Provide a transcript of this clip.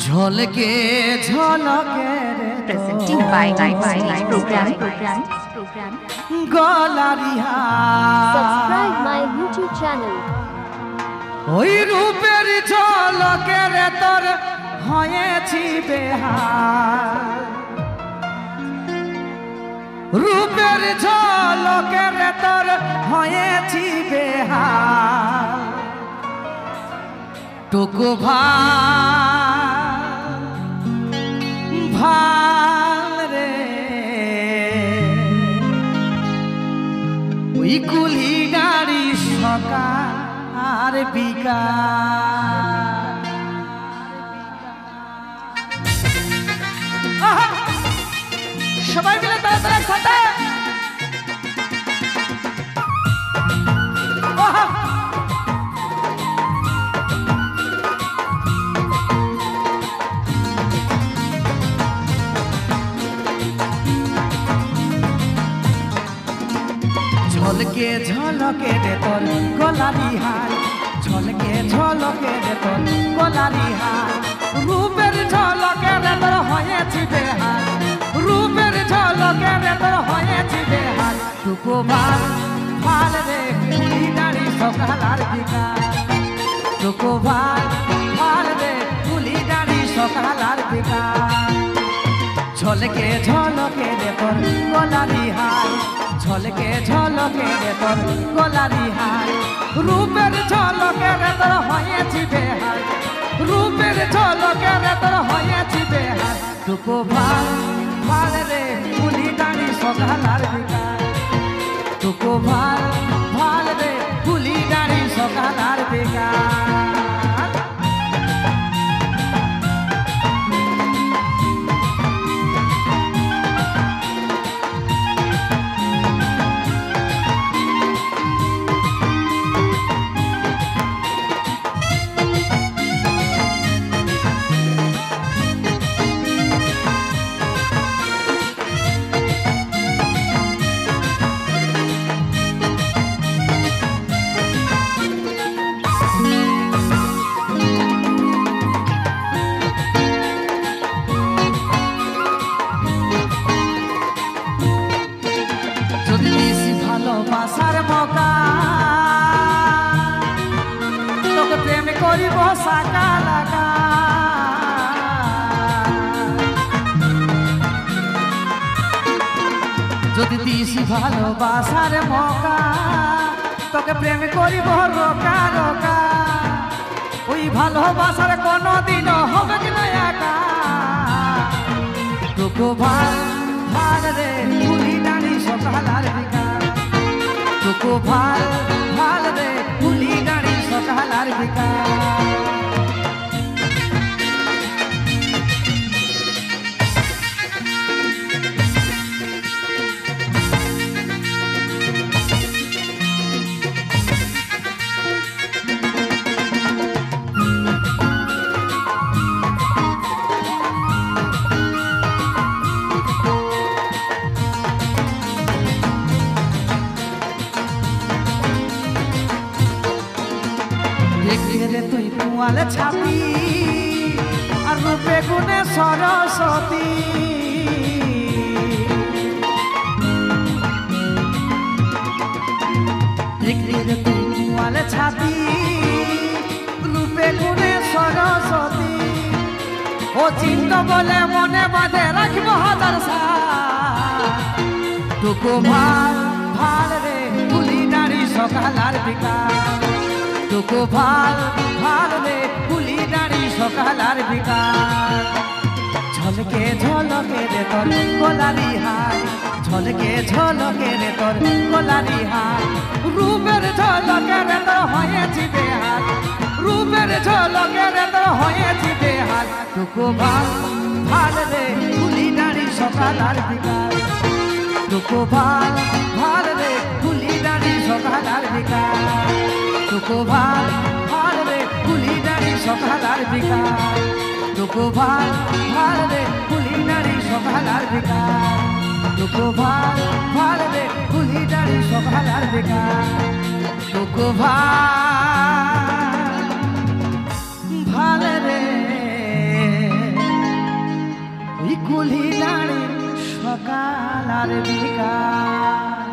ঝলকে ঝলকে presenting by program গলারিহা Subscribe my YouTube channel. ওই রূপের ঝলকে রে তোর হয়েছি বেহাল রূপের ঝলকে রে তোর হয়েছি বেহাল টুকু ভাল রে ওই কুলি গাড়ি সকাল আর বিকাল সবাই মিলে তাড়াতাড়ি একসাথে ঝলকে ঝলকে রে তোর গলারি হার ঝলকে ঝলকে রে তোর গলারি হার রূপের ঝলকে রে তোর হয়েছি বেহাল রূপের ঝলকে রে তোর হয়েছি বেহাল টুকু ভাল ভাল রে কুলি দাড়ি সকাল আর বিকাল টুকু ভাল ভাল রে কুলি দাড়ি সকাল আর বিকাল ঝলকে ঝলকে রে তোর গলারি হার ঝলকে ঝলকে রে তোর গলারি হার রূপের ঝলকে রে তোর হয়েছি বেহাল রূপের ঝলকে রে তোর হয়েছি বেহাল টুকু ভাল ভাল রে কুলি দাড়ি সকাল আর বিকাল টুকু ভাল ভাল রে কুলি দাড়ি সকাল আর বিকাল ভালোবাসার মকা তোকে প্রেম করিব সাকা লাগা যদি দিছি ভালোবাসার মকা তোকে প্রেম করিব রোকা রোকা ওই ভালোবাসার কোনদিন হবে কি না একা তোকে ভাল ভাল রে কুলি দাড়ি সকাল আর বিকাল টুকু ভাল ভাল রে কুলি দাড়ি সকাল আর বিকাল রে তুই কুয়ালে ছাপি আর রূপে গুণে সরস্বতী দেখলি রে তুই কুয়ালে ছাপি রূপে গুণে সরস্বতী ও চিন্ত বলে মনে বাঁধে রাখবো হাজার টুকু ভাল ভাল রে কুলি দাড়ি সকাল আর বিকাল টুকু ভাল ভাল রে কুলি দাড়ি সকাল আর বিকাল ঝলকে ঝলকে রে তোর গলারি হার ঝলকে ঝলকে রে তোর গলারি হার রূপের ঝলকে রে তোর হয়েছি বেহাল রূপের ঝলকে রে তোর হয়েছি বেহাল টুকু ভাল ভাল রে কুলি দাড়ি সকাল আর বিকাল টুকু ভাল ভাল রে কুলি দাড়ি সকাল আর বিকাল টুকু ভাল ভাল রে কুলি দাড়ি সকাল আর বিকাল টুকু ভাল ভাল রে কুলি দাড়ি সকাল আর বিকাল টুকু ভাল ভাল রে কুলি দাড়ি সকাল আর বিকাল টুকু ভাল ভাল রে কুলি দাঁড়ে সকাল আর বিকাল